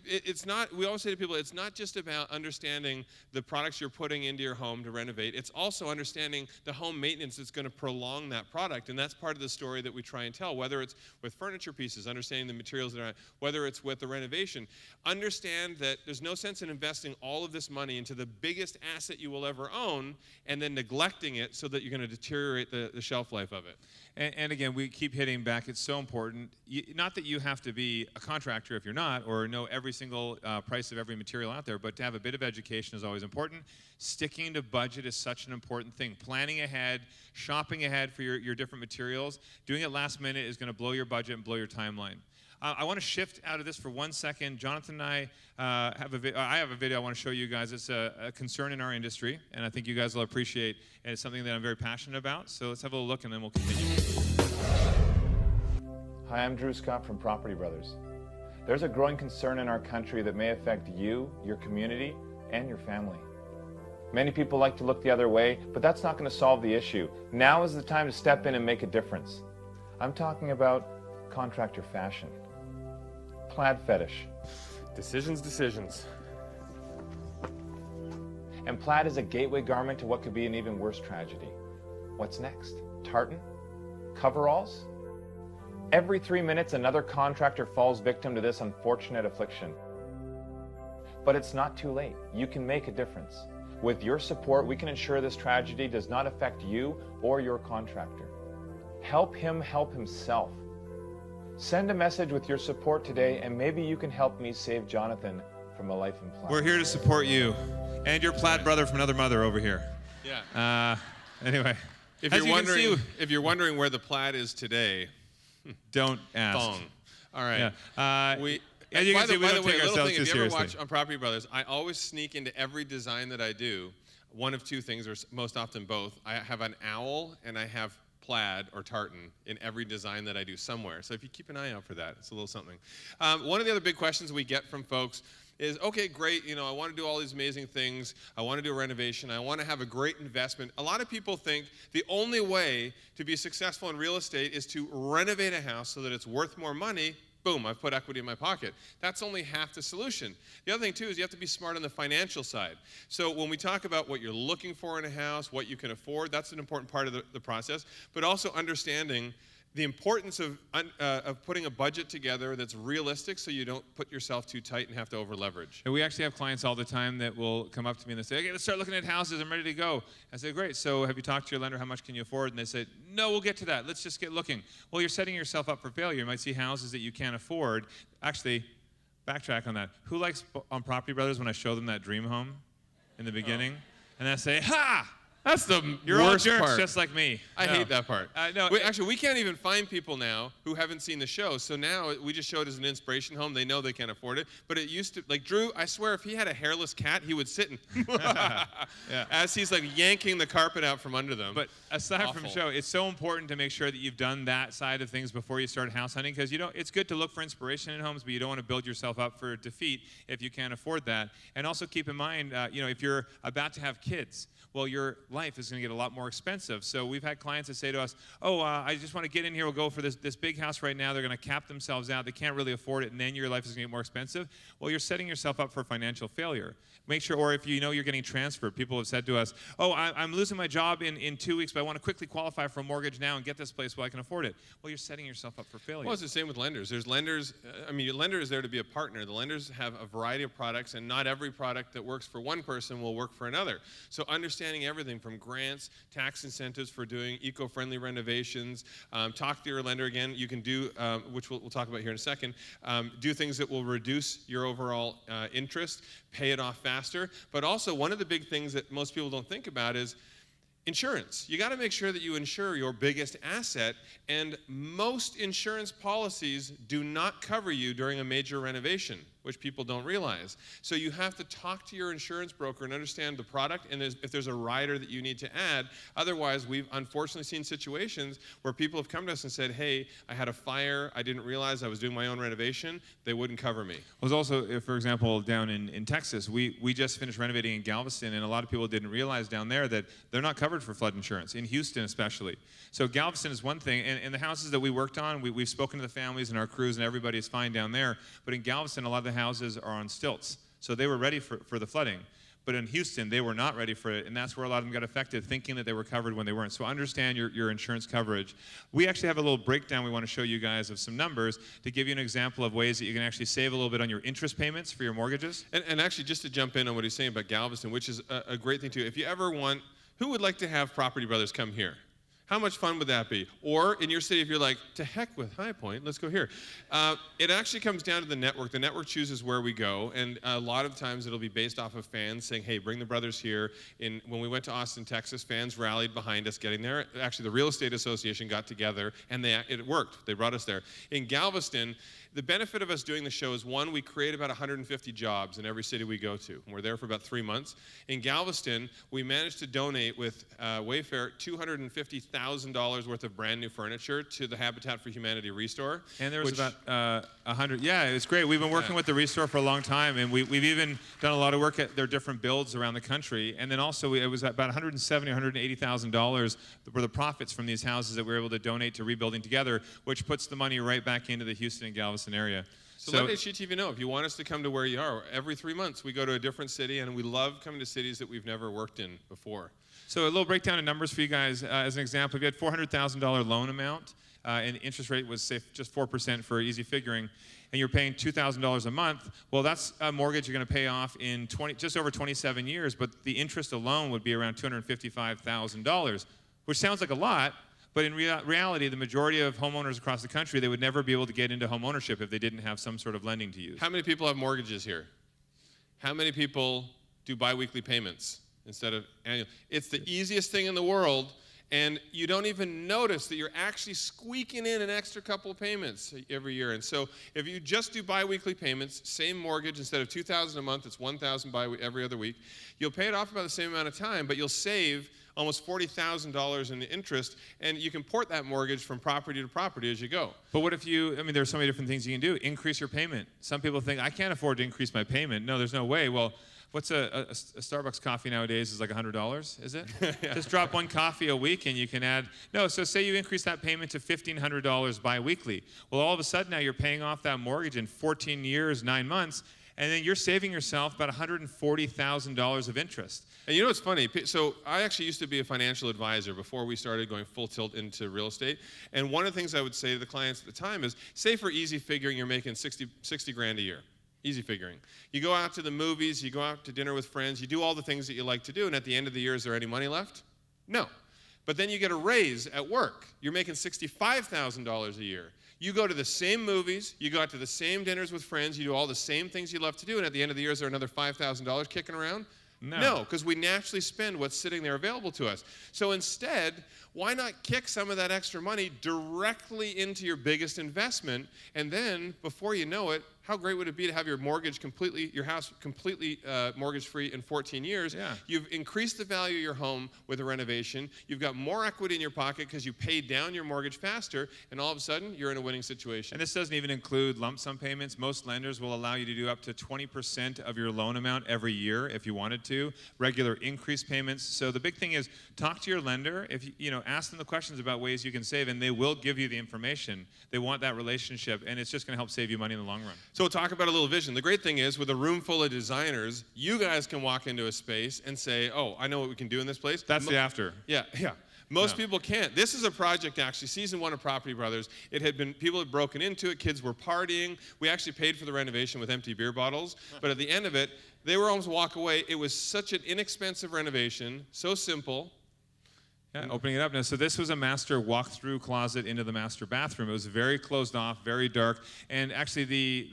it's not. We always say to people, it's not just about understanding the products you're putting into your home to renovate. It's also understanding the home maintenance that's going to prolong that product, and that's part of the story that we try and tell. Whether it's with furniture pieces, understanding the materials that are, whether it's with the renovation, understand that there's no sense in investing all of this money into the biggest asset you will ever own, and then neglecting it so that you're going to deteriorate the shelf life of it. And again, we keep hitting back. It's so important. Not that you have to be a contractor if you're not, or know every single price of every material out there, but to have a bit of education is always important. Sticking to budget is such an important thing. Planning ahead, shopping ahead for your different materials, doing it last minute is going to blow your budget and blow your timeline. I want to shift out of this for 1 second. Jonathan and I have a video I want to show you guys. It's a concern in our industry, and I think you guys will appreciate, and it's something that I'm very passionate about. So let's have a little look, and then we'll continue. Hi, I'm Drew Scott from Property Brothers. There's a growing concern in our country that may affect you, your community, and your family. Many people like to look the other way, but that's not going to solve the issue. Now is the time to step in and make a difference. I'm talking about contractor fashion. Plad fetish. Decisions. And plaid is a gateway garment to what could be an even worse tragedy. What's next? Tartan? Coveralls? Every 3 minutes, another contractor falls victim to this unfortunate affliction. But it's not too late. You can make a difference. With your support, we can ensure this tragedy does not affect you or your contractor. Help him help himself. Send a message with your support today, and maybe you can help me save Jonathan from a life in plaid. We're here to support you and your plaid brother from another mother over here. Yeah. Anyway, If you're wondering where the plaid is today, don't ask. thong. All right. Yeah. As you By can see, we the don't way, take a little ourselves thing, too if you ever seriously. watch on Property Brothers, I always sneak into every design that I do one of two things, or most often both. I have an owl and I have plaid or tartan in every design that I do somewhere. So if you keep an eye out for that, it's a little something. One of the other big questions we get from folks is, okay, great, I want to do all these amazing things. I want to do a renovation. I want to have a great investment. A lot of people think the only way to be successful in real estate is to renovate a house so that it's worth more money. Boom, I've put equity in my pocket. That's only half the solution. The other thing, too, is you have to be smart on the financial side. So when we talk about what you're looking for in a house, what you can afford, that's an important part of the process, but also understanding the importance of putting a budget together that's realistic so you don't put yourself too tight and have to over leverage. And we actually have clients all the time that will come up to me and they say, okay, let's start looking at houses. I'm ready to go. I say, great. So have you talked to your lender? How much can you afford? And they say, no, we'll get to that. Let's just get looking. Well, you're setting yourself up for failure. You might see houses that you can't afford. Actually, backtrack on that. Who likes on Property Brothers when I show them that dream home in the beginning? And I say, ha! That's the You're all worst jerks part. just like me. I hate that part. No, Actually, we can't even find people now who haven't seen the show. So now we just show it as an inspiration home. They know they can't afford it. But it used to, like Drew, I swear if he had a hairless cat, he would sit and as he's like yanking the carpet out from under them. But aside from Awful. show, it's so important to make sure that you've done that side of things before you start house hunting, because it's good to look for inspiration in homes, but you don't want to build yourself up for defeat if you can't afford that. And also keep in mind, if you're about to have kids, well, your life is going to get a lot more expensive. So we've had clients that say to us, I just want to get in here. We'll go for this big house right now. They're going to cap themselves out. They can't really afford it, and then your life is going to get more expensive. Well, you're setting yourself up for financial failure. Make sure, or if you're getting transferred, people have said to us, I'm losing my job in 2 weeks, but I want to quickly qualify for a mortgage now and get this place while I can afford it. Well, you're setting yourself up for failure. Well, it's the same with lenders. There's lenders, your lender is there to be a partner. The lenders have a variety of products, and not every product that works for one person will work for another. So understanding everything from grants, tax incentives for doing eco-friendly renovations, talk to your lender again. You can do, which we'll talk about here in a second, do things that will reduce your overall interest, pay it off faster. But also, one of the big things that most people don't think about is insurance. You got to make sure that you insure your biggest asset, and most insurance policies do not cover you during a major renovation, which people don't realize. So you have to talk to your insurance broker and understand the product and if there's a rider that you need to add. Otherwise, we've unfortunately seen situations where people have come to us and said, hey, I had a fire, I didn't realize I was doing my own renovation, they wouldn't cover me. Was also, for example, down in Texas, we just finished renovating in Galveston, and a lot of people didn't realize down there that they're not covered for flood insurance, in Houston especially. So Galveston is one thing, and the houses that we worked on, we've spoken to the families and our crews, and everybody is fine down there. But in Galveston, a lot of the houses are on stilts, so they were ready for the flooding. But in Houston, they were not ready for it, and that's where a lot of them got affected, thinking that they were covered when they weren't. So understand your insurance coverage. We actually have a little breakdown we want to show you guys of some numbers to give you an example of ways that you can actually save a little bit on your interest payments for your mortgages. And actually, just to jump in on what he's saying about Galveston, which is a great thing too. If you ever want, who would like to have Property Brothers come here? How much fun would that be? Or in your city, if you're like, to heck with High Point, let's go here. It actually comes down to the network. The network chooses where we go, and a lot of times it'll be based off of fans saying, hey, bring the brothers here. When we went to Austin, Texas, fans rallied behind us getting there. Actually, the Real Estate Association got together, and it worked. They brought us there. In Galveston, the benefit of us doing the show is, one, we create about 150 jobs in every city we go to. We're there for about 3 months. In Galveston, we managed to donate with Wayfair $250,000 worth of brand new furniture to the Habitat for Humanity Restore. And there was about 100. Yeah, it's great. We've been working with the Restore for a long time, and we've even done a lot of work at their different builds around the country. And then also, it was about $170,000 or $180,000 were the profits from these houses that we were able to donate to Rebuilding Together, which puts the money right back into the Houston and Galveston area. So let HGTV know if you want us to come to where you are. Every 3 months we go to a different city, and we love coming to cities that we've never worked in before. So a little breakdown of numbers for you guys. As an example, if you had $400,000 loan amount, and the interest rate was, say, just 4% for easy figuring, and you're paying $2,000 a month, well, that's a mortgage you're going to pay off in just over 27 years, but the interest alone would be around $255,000, which sounds like a lot. But in reality, the majority of homeowners across the country, they would never be able to get into home ownership if they didn't have some sort of lending to use. How many people have mortgages here? How many people do biweekly payments instead of annual? It's the easiest thing in the world, and you don't even notice that you're actually squeaking in an extra couple of payments every year. And so if you just do biweekly payments, same mortgage, instead of $2,000 a month, it's $1,000 every other week. You'll pay it off about the same amount of time, but you'll save almost $40,000 in interest, and you can port that mortgage from property to property as you go. But what if there's so many different things you can do. Increase your payment. Some people think, I can't afford to increase my payment. No, there's no way. Well, what's a Starbucks coffee nowadays is like $100, is it? Yeah. Just drop one coffee a week and you can add, no, so say you increase that payment to $1,500 bi-weekly. Well, all of a sudden now you're paying off that mortgage in 14 years, 9 months, and then you're saving yourself about $140,000 of interest. And you know what's funny? So I actually used to be a financial advisor before we started going full tilt into real estate. And one of the things I would say to the clients at the time is, say for easy figuring, you're making 60 grand a year. Easy figuring. You go out to the movies, you go out to dinner with friends, you do all the things that you like to do, and at the end of the year, is there any money left? No. But then you get a raise at work. You're making $65,000 a year. You go to the same movies, you go out to the same dinners with friends, you do all the same things you love to do, and at the end of the year, is there another $5,000 kicking around? No, because we naturally spend what's sitting there available to us. So instead, why not kick some of that extra money directly into your biggest investment, and then, before you know it, how great would it be to have your house completely mortgage-free in 14 years? Yeah. You've increased the value of your home with a renovation. You've got more equity in your pocket because you paid down your mortgage faster, and all of a sudden, you're in a winning situation. And this doesn't even include lump sum payments. Most lenders will allow you to do up to 20% of your loan amount every year if you wanted to. Regular increased payments. So the big thing is, talk to your lender. If ask them the questions about ways you can save, and they will give you the information. They want that relationship, and it's just going to help save you money in the long run. So we'll talk about a little vision. The great thing is, with a room full of designers, you guys can walk into a space and say, oh, I know what we can do in this place. That's the after. Yeah. Most people can't. This is a project, actually, season 1 of Property Brothers. People had broken into it, kids were partying. We actually paid for the renovation with empty beer bottles, but at the end of it, they were almost walk away. It was such an inexpensive renovation, so simple. Yeah, opening it up now. So this was a master walk-through closet into the master bathroom. It was very closed off, very dark. And actually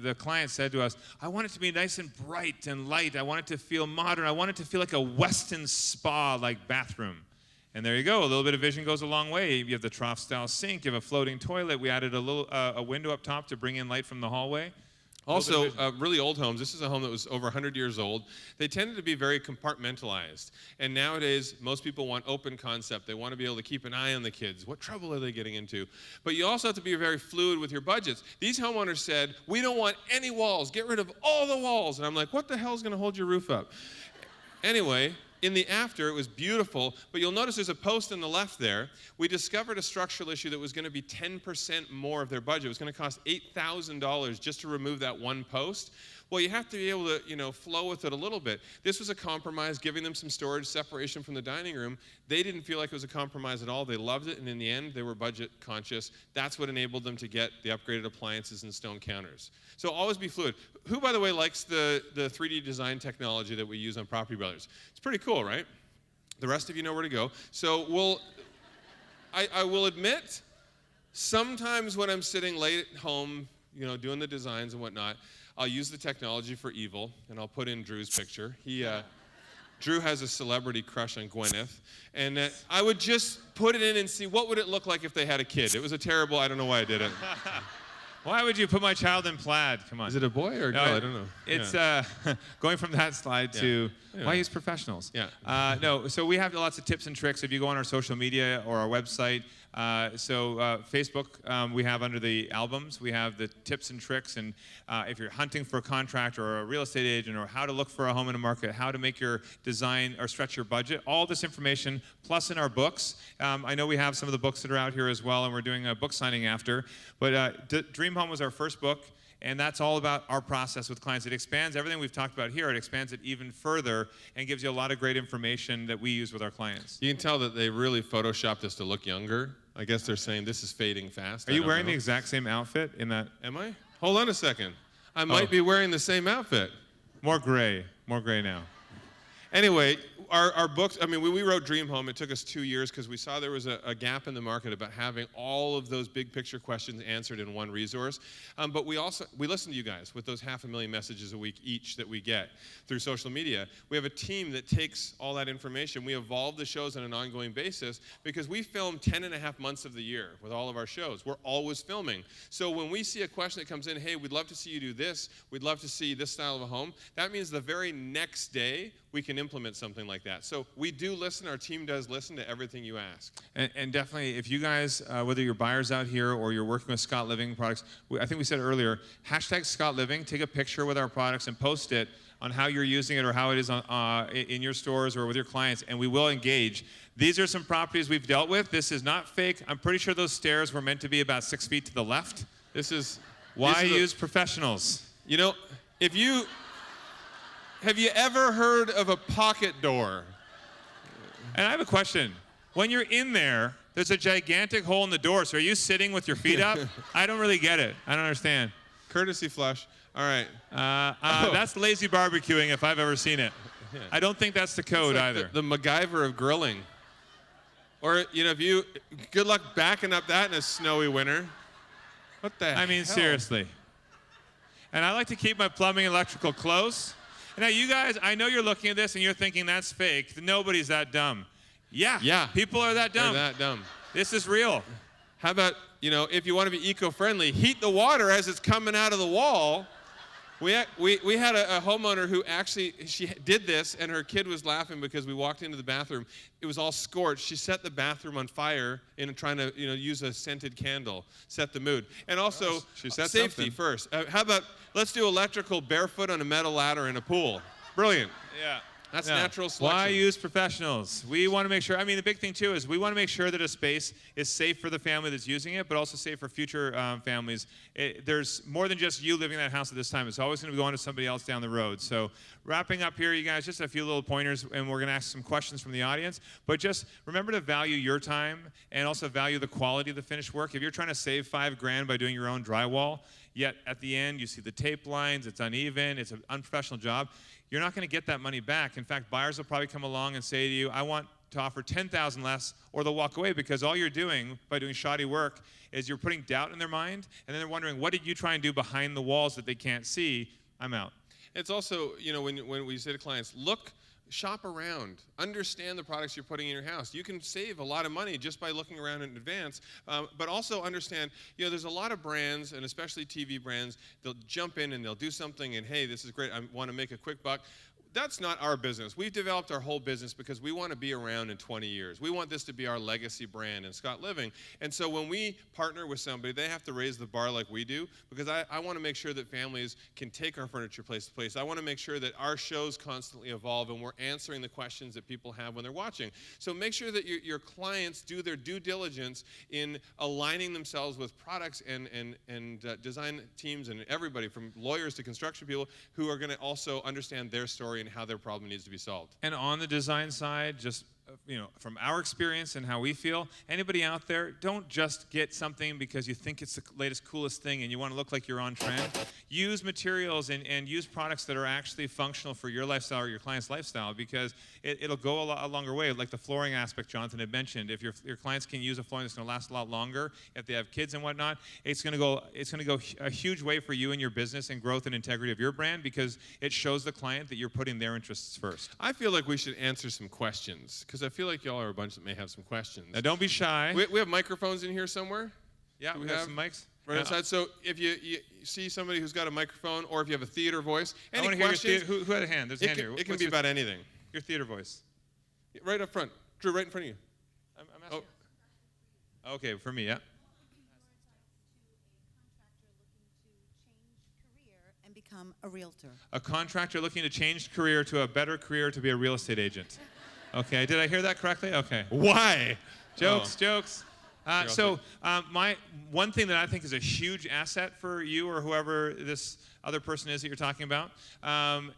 the client said to us, I want it to be nice and bright and light. I want it to feel modern. I want it to feel like a Westin spa-like bathroom. And there you go. A little bit of vision goes a long way. You have the trough-style sink. You have a floating toilet. We added a window up top to bring in light from the hallway. Also, really old homes. This is a home that was over 100 years old. They tended to be very compartmentalized. And nowadays, most people want open concept. They want to be able to keep an eye on the kids. What trouble are they getting into? But you also have to be very fluid with your budgets. These homeowners said, we don't want any walls. Get rid of all the walls. And I'm like, what the hell is going to hold your roof up? Anyway, in the after, it was beautiful, but you'll notice there's a post on the left there. We discovered a structural issue that was going to be 10% more of their budget. It was going to cost $8,000 just to remove that one post. Well, you have to be able to, flow with it a little bit. This was a compromise, giving them some storage separation from the dining room. They didn't feel like it was a compromise at all. They loved it, and in the end, they were budget conscious. That's what enabled them to get the upgraded appliances and stone counters. So always be fluid. Who, by the way, likes the 3D design technology that we use on Property Brothers? It's pretty cool, right? The rest of you know where to go. So I will admit, sometimes when I'm sitting late at home, doing the designs and whatnot, I'll use the technology for evil, and I'll put in Drew's picture. Drew has a celebrity crush on Gwyneth, and I would just put it in and see what would it look like if they had a kid. It was a terrible, I don't know why I did it. Why would you put my child in plaid? Come on. Is it a boy or a girl? I don't know. It's going from that slide to why use professionals? Yeah. No, so we have lots of tips and tricks if you go on our social media or our website. Facebook, we have under the albums, we have the tips and tricks, and if you're hunting for a contractor or a real estate agent, or how to look for a home in a market, how to make your design or stretch your budget, all this information, plus in our books. I know we have some of the books that are out here as well, and we're doing a book signing after, but Dream Home was our first book. And that's all about our process with clients. It expands everything we've talked about here. It expands it even further and gives you a lot of great information that we use with our clients. You can tell that they really photoshopped us to look younger. I guess they're saying this is fading fast. Are you wearing the exact same outfit in that? Am I? Hold on a second. I might be wearing the same outfit. More gray now. Anyway, our books, when we wrote Dream Home, it took us 2 years because we saw there was a gap in the market about having all of those big picture questions answered in one resource. But we listen to you guys with those 500,000 messages a week each that we get through social media. We have a team that takes all that information. We evolve the shows on an ongoing basis because we film 10 and a half months of the year with all of our shows. We're always filming. So when we see a question that comes in, hey, we'd love to see you do this, we'd love to see this style of a home, that means the very next day we can implement something like that. So we do listen, our team does listen to everything you ask. And definitely, if you guys, whether you're buyers out here or you're working with Scott Living products, I think we said earlier, hashtag Scott Living, take a picture with our products and post it on how you're using it or how it is in your stores or with your clients, and we will engage. These are some properties we've dealt with. This is not fake. I'm pretty sure those stairs were meant to be about 6 feet to the left. Why use professionals? Have you ever heard of a pocket door? And I have a question. When you're in there, there's a gigantic hole in the door, so are you sitting with your feet up? I don't really get it. I don't understand. Courtesy flush. All right. That's lazy barbecuing if I've ever seen it. Yeah. I don't think that's the code either. The MacGyver of grilling. Or, good luck backing up that in a snowy winter. What the hell? Seriously. And I like to keep my plumbing and electrical close. Now, you guys, I know you're looking at this and you're thinking that's fake. Nobody's that dumb. Yeah. People are that dumb. They're that dumb. This is real. How about, if you want to be eco-friendly, heat the water as it's coming out of the wall. We had a homeowner who she did this, and her kid was laughing because we walked into the bathroom. It was all scorched. She set the bathroom on fire in trying to, use a scented candle, set the mood. And also, safety first. How about, let's do electrical barefoot on a metal ladder in a pool. Brilliant. Yeah. That's natural selection. Why use professionals? We want to make sure, the big thing too is we want to make sure that a space is safe for the family that's using it, but also safe for future families. There's more than just you living in that house at this time. It's always going to be going to somebody else down the road. So wrapping up here, you guys, just a few little pointers, and we're going to ask some questions from the audience. But just remember to value your time and also value the quality of the finished work. If you're trying to save $5,000 by doing your own drywall, yet at the end you see the tape lines, it's uneven, it's an unprofessional job, you're not going to get that money back. In fact, buyers will probably come along and say to you, I want to offer $10,000 less, or they'll walk away because all you're doing by doing shoddy work is you're putting doubt in their mind, and then they're wondering, what did you try and do behind the walls that they can't see? I'm out. It's also, when we say to clients, shop around. Understand the products you're putting in your house. You can save a lot of money just by looking around in advance, but also understand, there's a lot of brands, and especially TV brands, they'll jump in and they'll do something and, hey, this is great, I want to make a quick buck. That's not our business. We've developed our whole business because we want to be around in 20 years. We want this to be our legacy brand in Scott Living. And so when we partner with somebody, they have to raise the bar like we do, because I want to make sure that families can take our furniture place to place. I want to make sure that our shows constantly evolve and we're answering the questions that people have when they're watching. So make sure that your clients do their due diligence in aligning themselves with products and design teams and everybody from lawyers to construction people who are going to also understand their story and how their problem needs to be solved. And on the design side, just from our experience and how we feel, anybody out there, don't just get something because you think it's the latest, coolest thing and you want to look like you're on trend. Use materials and use products that are actually functional for your lifestyle or your client's lifestyle, because it'll go a longer way. Like the flooring aspect Jonathan had mentioned. If your clients can use a flooring that's going to last a lot longer, if they have kids and whatnot, it's going to go a huge way for you and your business and growth and integrity of your brand, because it shows the client that you're putting their interests first. I feel like we should answer some questions, because I feel like y'all are a bunch that may have some questions. Now, don't be shy. We have microphones in here somewhere? Yeah, we have some mics. Right outside. So if you see somebody who's got a microphone, or if you have a theater voice, any I want to questions? hear who had a hand? There's a hand here. It can be about anything. Your theater voice. Right up front. Drew, right in front of you. I'm asking. Oh. Okay, for me, yeah. And become a realtor. A contractor looking to change career to a better career to be a real estate agent. Okay, did I hear that correctly? Okay. Why? Jokes. My one thing that I think is a huge asset for you or whoever this other person is that you're talking about,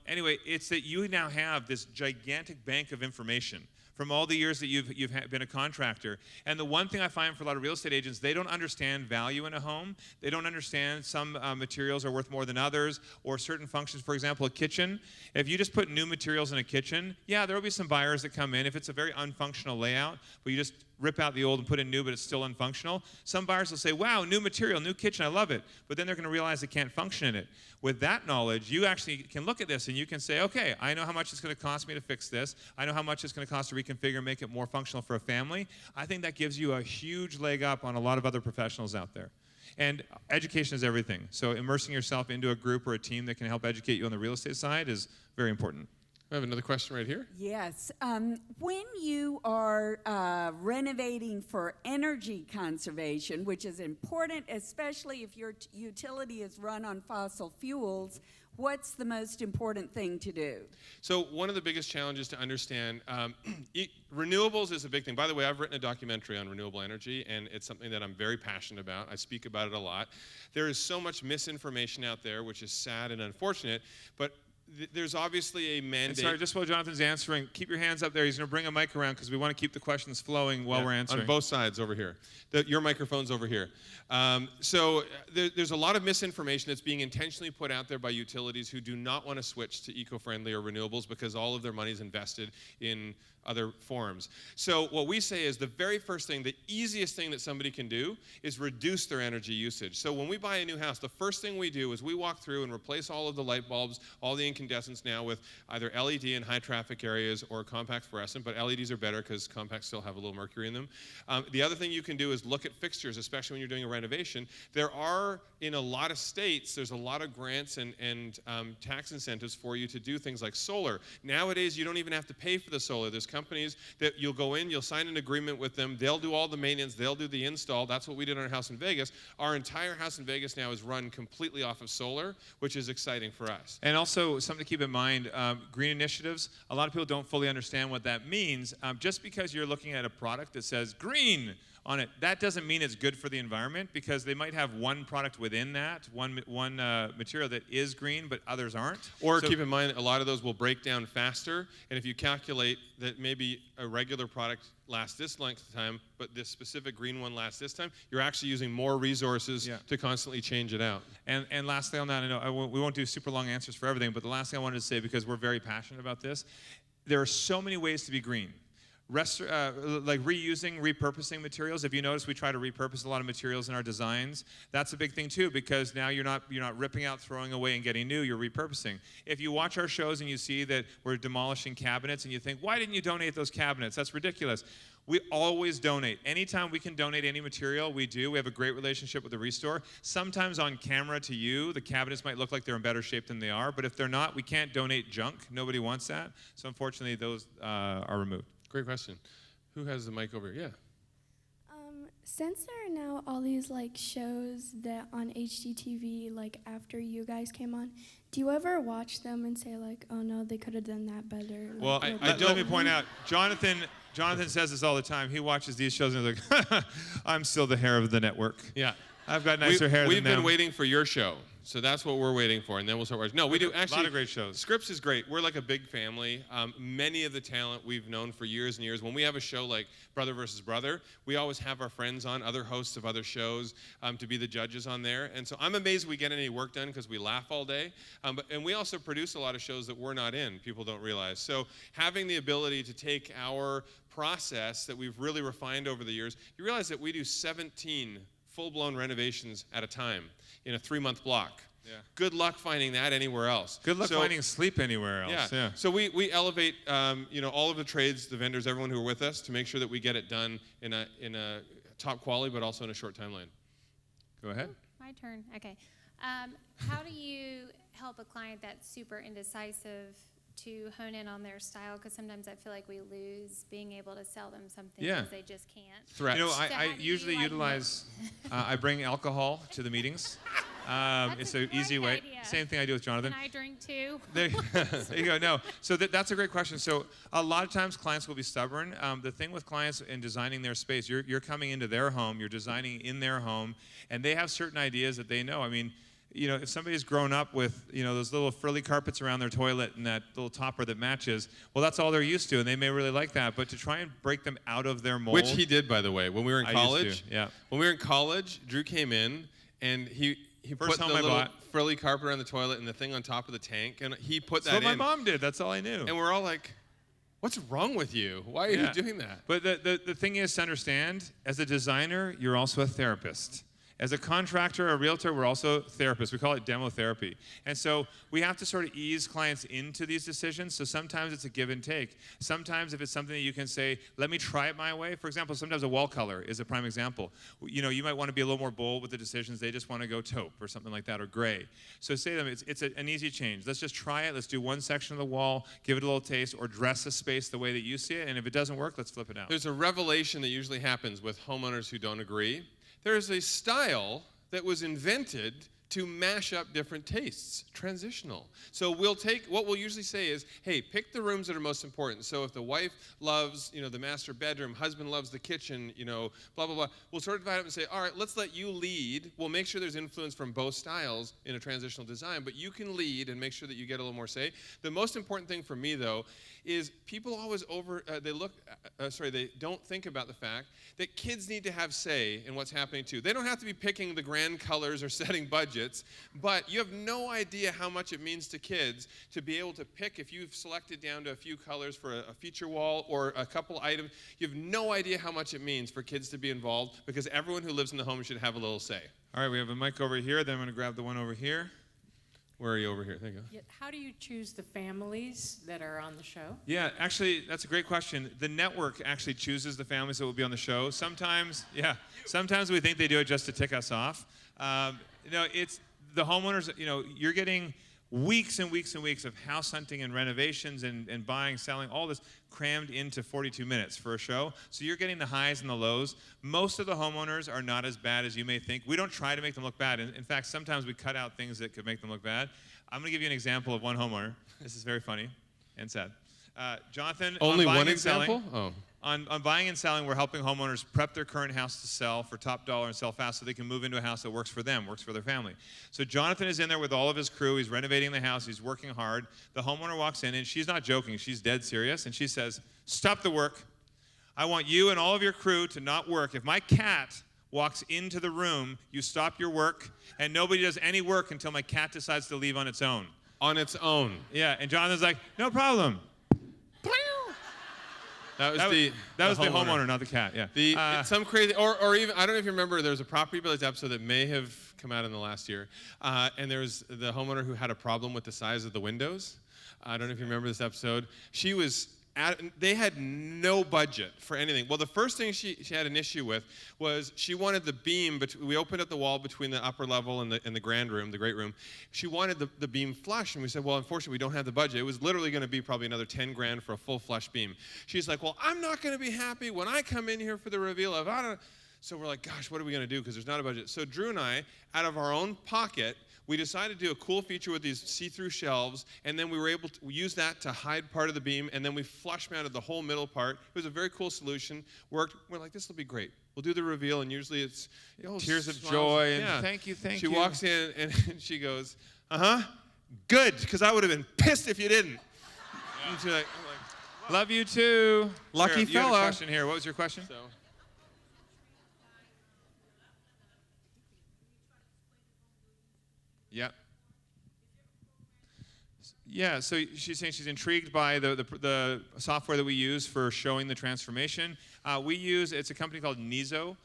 anyway, it's that you now have this gigantic bank of information from all the years that you've been a contractor. And the one thing I find for a lot of real estate agents, they don't understand value in a home. They don't understand some materials are worth more than others, or certain functions. For example, a kitchen. If you just put new materials in a kitchen, yeah, there will be some buyers that come in. If it's a very unfunctional layout, but you just rip out the old and put in new, but it's still unfunctional, some buyers will say, wow, new material, new kitchen, I love it. But then they're going to realize they can't function in it. With that knowledge, you actually can look at this and you can say, okay, I know how much it's going to cost me to fix this. I know how much it's going to cost to reconfigure and make it more functional for a family. I think that gives you a huge leg up on a lot of other professionals out there. And education is everything. So immersing yourself into a group or a team that can help educate you on the real estate side is very important. I have another question right here. Yes. When you are renovating for energy conservation, which is important, especially if your utility is run on fossil fuels, what's the most important thing to do? So one of the biggest challenges to understand, renewables is a big thing. By the way, I've written a documentary on renewable energy, and it's something that I'm very passionate about. I speak about it a lot. There is so much misinformation out there, which is sad and unfortunate, but there's obviously a mandate. And sorry, just while Jonathan's answering, keep your hands up there. He's going to bring a mic around because we want to keep the questions flowing while we're answering. On both sides over here. Your microphone's over here. There's a lot of misinformation that's being intentionally put out there by utilities who do not want to switch to eco-friendly or renewables because all of their money is invested in other forms. So what we say is the very first thing, the easiest thing that somebody can do is reduce their energy usage. So when we buy a new house, the first thing we do is we walk through and replace all of the light bulbs, all the incandescents now with either LED in high traffic areas or compact fluorescent, but LEDs are better because compacts still have a little mercury in them. The other thing you can do is look at fixtures, especially when you're doing a renovation. There are, in a lot of states, there's a lot of grants and tax incentives for you to do things like solar. Nowadays, you don't even have to pay for the solar. There's companies that you'll go in, you'll sign an agreement with them, they'll do all the maintenance, they'll do the install. That's what we did on our house in Vegas. Our entire house in Vegas now is run completely off of solar, which is exciting for us. And also, something to keep in mind, green initiatives, a lot of people don't fully understand what that means. Just because you're looking at a product that says green on it, that doesn't mean it's good for the environment, because they might have one product within that, one material that is green, but others aren't. Or keep in mind, a lot of those will break down faster, and if you calculate that maybe a regular product lasts this length of time, but this specific green one lasts this time, you're actually using more resources to constantly change it out. And lastly on that, I know we won't do super long answers for everything, but the last thing I wanted to say, because we're very passionate about this, there are so many ways to be green. Like reusing, repurposing materials. If you notice, we try to repurpose a lot of materials in our designs. That's a big thing too, because now you're not ripping out, throwing away, and getting new. You're repurposing. If you watch our shows and you see that we're demolishing cabinets, and you think, why didn't you donate those cabinets? That's ridiculous. We always donate. Anytime we can donate any material, we do. We have a great relationship with the Restore. Sometimes on camera to you, the cabinets might look like they're in better shape than they are, but if they're not, we can't donate junk. Nobody wants that. So unfortunately, those are removed. Great question. Who has the mic over here? Yeah. Since there are now all these shows that on HGTV after you guys came on, do you ever watch them and say oh no, they could have done that better? Well, let me point out, Jonathan says this all the time. He watches these shows and he's like, I'm still the hair of the network. Yeah. I've got nicer hair We've than been them. waiting for your show, so that's what we're waiting for, and then we'll start watching. No, we do actually. A lot of great shows. Scripps is great. We're like a big family. Many of the talent we've known for years and years. When we have a show like Brother versus Brother, we always have our friends on, other hosts of other shows, to be the judges on there. And so I'm amazed we get any work done because we laugh all day. And we also produce a lot of shows that we're not in. People don't realize. So having the ability to take our process that we've really refined over the years, you realize that we do 17 full-blown renovations at a time in a 3-month block. Yeah. Good luck finding that anywhere else. Good luck finding sleep anywhere else. Yeah. So we elevate all of the trades, the vendors, everyone who are with us to make sure that we get it done in a top quality, but also in a short timeline. Go ahead. My turn. Okay. How do you help a client that's super indecisive to hone in on their style? Because sometimes I feel like we lose being able to sell them something because they just can't. Threats. You know, So I how do you, usually like, utilize, I bring alcohol to the meetings. It's an easy way. idea. Same thing I do with Jonathan. Can I drink too? There you go. No, so that's a great question. So a lot of times clients will be stubborn. The thing with clients in designing their space, you're coming into their home, you're designing in their home, and they have certain ideas that they know. I mean, if somebody's grown up with, those little frilly carpets around their toilet and that little topper that matches, well, that's all they're used to, and they may really like that. But to try and break them out of their mold. Which he did, by the way, when we were in I college. used to, yeah. When we were in college, Drew came in and he First put the home I little bought. frilly carpet around the toilet and the thing on top of the tank, and he put That's that what in. my mom did. That's all I knew. And we're all like, "What's wrong with you? Why are you doing that?" But the thing is to understand, as a designer, you're also a therapist. As a contractor, a realtor, we're also therapists. We call it demo therapy. And so we have to sort of ease clients into these decisions. So sometimes it's a give and take. Sometimes if it's something that you can say, let me try it my way. For example, sometimes a wall color is a prime example. You might want to be a little more bold with the decisions. They just want to go taupe or something like that, or gray. So say to them, it's an easy change. Let's just try it. Let's do one section of the wall, give it a little taste, or dress the space the way that you see it. And if it doesn't work, let's flip it out. There's a revelation that usually happens with homeowners who don't agree. There's a style that was invented to mash up different tastes, transitional. So what we'll usually say is, hey, pick the rooms that are most important. So if the wife loves, the master bedroom, husband loves the kitchen, blah, blah, blah, we'll sort of divide up and say, all right, let's let you lead. We'll make sure there's influence from both styles in a transitional design, but you can lead and make sure that you get a little more say. The most important thing for me, though, is people always they don't think about the fact that kids need to have say in what's happening too. They don't have to be picking the grand colors or setting budgets, but you have no idea how much it means to kids to be able to pick if you've selected down to a few colors for a feature wall or a couple items. You have no idea how much it means for kids to be involved because everyone who lives in the home should have a little say. All right, we have a mic over here. Then I'm going to grab the one over here. Where are you over here? There you go. Yeah, how do you choose the families that are on the show? Yeah, actually, that's a great question. The network actually chooses the families that will be on the show. Sometimes we think they do it just to tick us off. It's the homeowners, you're getting weeks and weeks and weeks of house hunting and renovations and buying, selling, all this crammed into 42 minutes for a show. So you're getting the highs and the lows. Most of the homeowners are not as bad as you may think. We don't try to make them look bad. In fact, sometimes we cut out things that could make them look bad. I'm going to give you an example of one homeowner. This is very funny and sad. Jonathan, Only on buying one and selling- example? Oh. On buying and selling, we're helping homeowners prep their current house to sell for top dollar and sell fast so they can move into a house that works for them, works for their family. So Jonathan is in there with all of his crew. He's renovating the house. He's working hard. The homeowner walks in, and she's not joking. She's dead serious, and she says, stop the work. I want you and all of your crew to not work. If my cat walks into the room, you stop your work, and nobody does any work until my cat decides to leave on its own. On its own. Yeah, and Jonathan's like, no problem. That was the homeowner, not the cat. Yeah. It's some crazy, or even I don't know if you remember. There was a Property Village episode that may have come out in the last year, and there was the homeowner who had a problem with the size of the windows. I don't know if you remember this episode. She was they had no budget for anything. Well, the first thing she had an issue with was she wanted the beam, we opened up the wall between the upper level and the grand room, the great room. She wanted the beam flush, and we said, well, unfortunately, we don't have the budget. It was literally going to be probably another 10 grand for a full flush beam. She's like, well, I'm not going to be happy when I come in here for the reveal of, So we're like, gosh, what are we going to do? Because there's not a budget. So Drew and I, out of our own pocket, we decided to do a cool feature with these see-through shelves, and then we were able to use that to hide part of the beam, and then we flush mounted the whole middle part. It was a very cool solution. Worked. We're like, this will be great. We'll do the reveal, and usually it's Tears of smiles. joy and Yeah. thank you. She walks in, and she goes, good, because I would have been pissed if you didn't. And she's like, I'm like, Love you too. Lucky You had a fella. question here. What was your question? so. Yeah. Yeah, so she's saying she's intrigued by the software that we use for showing the transformation. It's a company called Nizo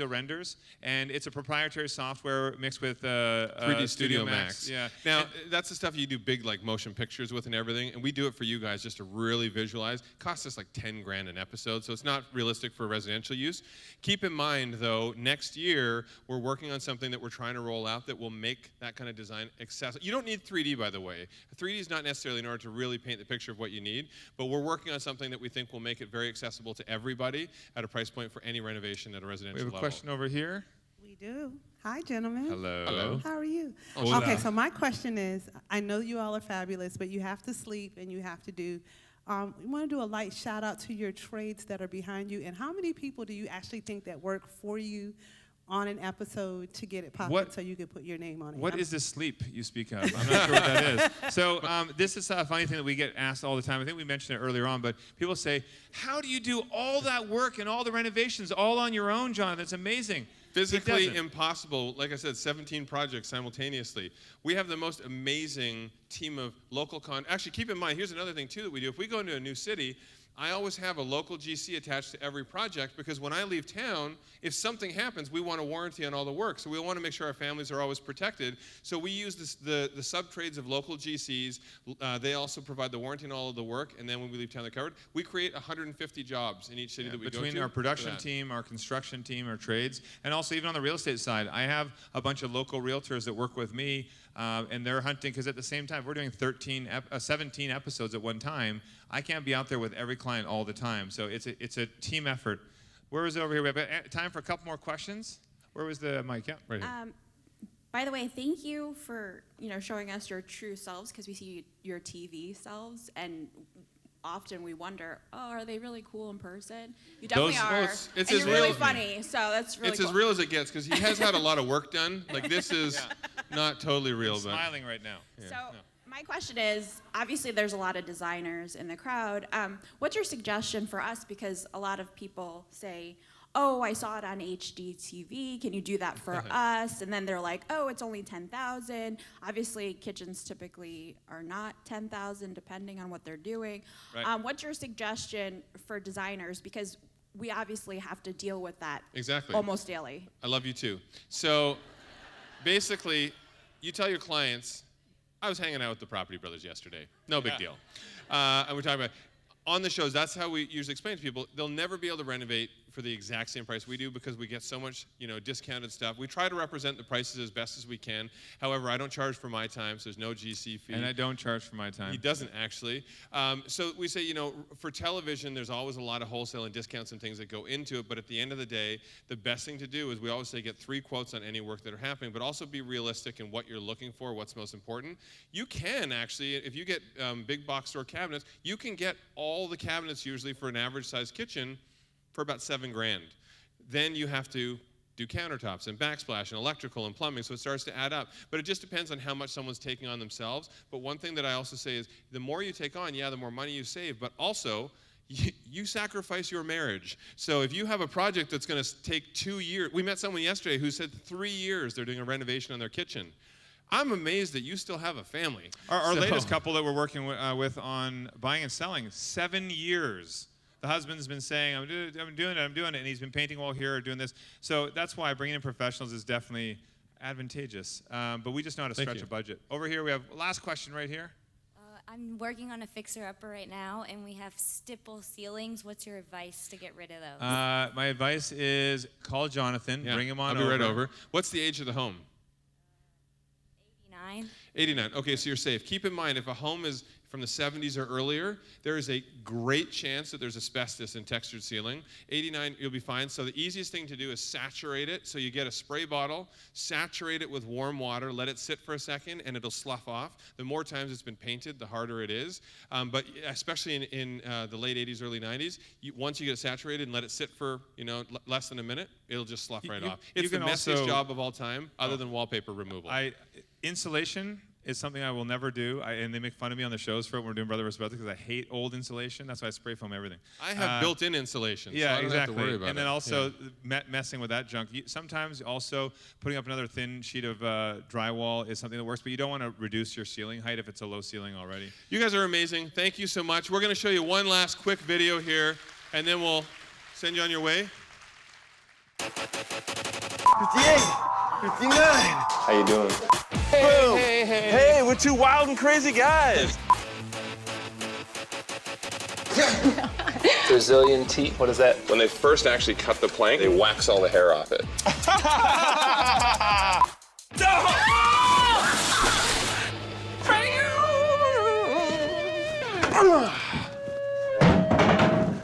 Renders, and it's a proprietary software mixed with 3D Studio Max. Yeah. Now, that's the stuff you do big like motion pictures with and everything, and we do it for you guys just to really visualize. It costs us like 10 grand an episode, so it's not realistic for residential use. Keep in mind, though, next year we're working on something that we're trying to roll out that will make that kind of design accessible. You don't need 3D, by the way. 3D is not necessarily in order to really paint the picture of what you need, but we're working on something that we think will make it very accessible to everybody at a price point for any renovation at a residential We have a level. question over here. We do. Hi, gentlemen. Hello. Hello. How are you? Hola. Okay, so my question is, I know you all are fabulous, but you have to sleep and you have to do, we want to do a light shout out to your trades that are behind you, and how many people do you actually think that work for you on an episode to get it popping so you can put your name on it? What is this sleep you speak of? I'm not sure what that is. So this is a funny thing that we get asked all the time. I think we mentioned it earlier on, but people say, how do you do all that work and all the renovations all on your own, Jonathan? It's amazing. Physically impossible. Like I said, 17 projects simultaneously. We have the most amazing team of local Actually, keep in mind, here's another thing, too, that we do. If we go into a new city, I always have a local GC attached to every project because when I leave town, if something happens, we want a warranty on all the work. So we want to make sure our families are always protected. So we use the sub-trades of local GCs. They also provide the warranty on all of the work. And then when we leave town, they're covered. We create 150 jobs in each city that we go to. Between our production team, our construction team, our trades, and also even on the real estate side, I have a bunch of local realtors that work with me, and they're hunting because at the same time, we're doing 17 episodes at one time. I can't be out there with every client all the time, so it's a team effort. Where is it over here? We have time for a couple more questions. Where was the mic? Yeah, right here. By the way, thank you for showing us your true selves, because we see your TV selves, and often we wonder, are they really cool in person? You definitely are. It's and as you're real really funny, so that's really It's cool. as real as it gets because he has had a lot of work done. Like this is not totally real, I'm but smiling right now. So my question is, obviously there's a lot of designers in the crowd. What's your suggestion for us? Because a lot of people say, oh, I saw it on HGTV. Can you do that for us? And then they're like, oh, it's only 10,000. Obviously, kitchens typically are not 10,000, depending on what they're doing. Right. What's your suggestion for designers? Because we obviously have to deal with that exactly almost daily. I love you too. So basically, you tell your clients, I was hanging out with the Property Brothers yesterday. No big deal. And we're talking about, on the shows, that's how we usually explain to people, they'll never be able to renovate for the exact same price we do because we get so much, discounted stuff. We try to represent the prices as best as we can. However, I don't charge for my time, so there's no GC fee. And I don't charge for my time. He doesn't actually. So we say, for television, there's always a lot of wholesale and discounts and things that go into it. But at the end of the day, the best thing to do is we always say get 3 quotes on any work that are happening, but also be realistic in what you're looking for, what's most important. You can actually, if you get big box store cabinets, you can get all the cabinets usually for an average size kitchen for about $7 grand. Then you have to do countertops and backsplash and electrical and plumbing, so it starts to add up. But it just depends on how much someone's taking on themselves. But one thing that I also say is the more you take on, the more money you save, but also you sacrifice your marriage. So if you have a project that's going to take 2 years, we met someone yesterday who said 3 years they're doing a renovation on their kitchen. I'm amazed that you still have a family. Our latest couple that we're working with on buying and selling, 7 years. The husband's been saying, I'm doing it, and he's been painting wall here or doing this. So that's why bringing in professionals is definitely advantageous. But we just know how to stretch a budget. Over here, we have last question right here. I'm working on a fixer-upper right now, and we have stipple ceilings. What's your advice to get rid of those? My advice is call Jonathan, bring him on over. I'll be right over. What's the age of the home? 89. 89. Okay, so you're safe. Keep in mind, if a home is from the 70s or earlier, there is a great chance that there's asbestos in textured ceiling. 89, you'll be fine. So the easiest thing to do is saturate it. So you get a spray bottle, saturate it with warm water, let it sit for a second, and it'll slough off. The more times it's been painted, the harder it is. But especially in the late 80s, early 90s, once you get it saturated and let it sit for less than a minute, it'll just slough right off. It's the messiest job of all time, other than wallpaper removal. Insulation is something I will never do, and they make fun of me on the shows for it when we're doing Brother vs. Brother because I hate old insulation. That's why I spray foam everything. I have built-in insulation, so I don't exactly. have to worry about it. And then also messing with that junk. Sometimes also putting up another thin sheet of drywall is something that works, but you don't want to reduce your ceiling height if it's a low ceiling already. You guys are amazing. Thank you so much. We're going to show you one last quick video here, and then we'll send you on your way. 58, 59. How you doing? Boom. Hey, we're two wild and crazy guys. Brazilian teat. What is that? When they first actually cut the plank, they wax all the hair off it.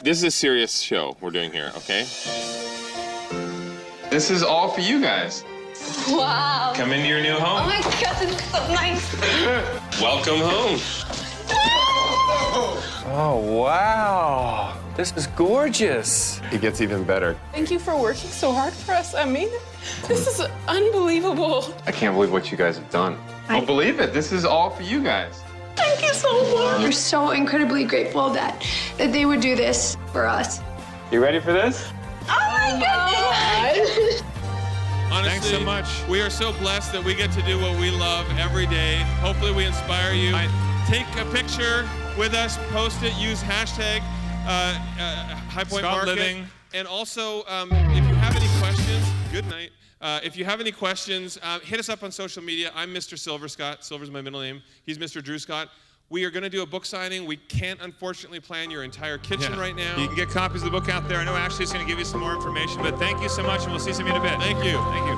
This is a serious show we're doing here, okay? This is all for you guys. Wow. Come into your new home. Oh my God, this is so nice. Welcome home. Oh, wow. This is gorgeous. It gets even better. Thank you for working so hard for us. I mean, this is unbelievable. I can't believe what you guys have done. Don't believe it. This is all for you guys. Thank you so much. We're so incredibly grateful that they would do this for us. You ready for this? Oh my goodness. Honestly, Thanks so much. We are so blessed that we get to do what we love every day. Hopefully we inspire you. Take a picture with us, post it, use hashtag High Point Scott Market. Living. And also, if you have any questions, good night. If you have any questions, hit us up on social media. I'm Mr. Silver Scott. Silver's my middle name. He's Mr. Drew Scott. We are going to do a book signing. We can't, unfortunately, plan your entire kitchen right now. You can get copies of the book out there. I know Ashley's going to give you some more information, but thank you so much, and we'll see some of you in a bit. Thank you. Thank you.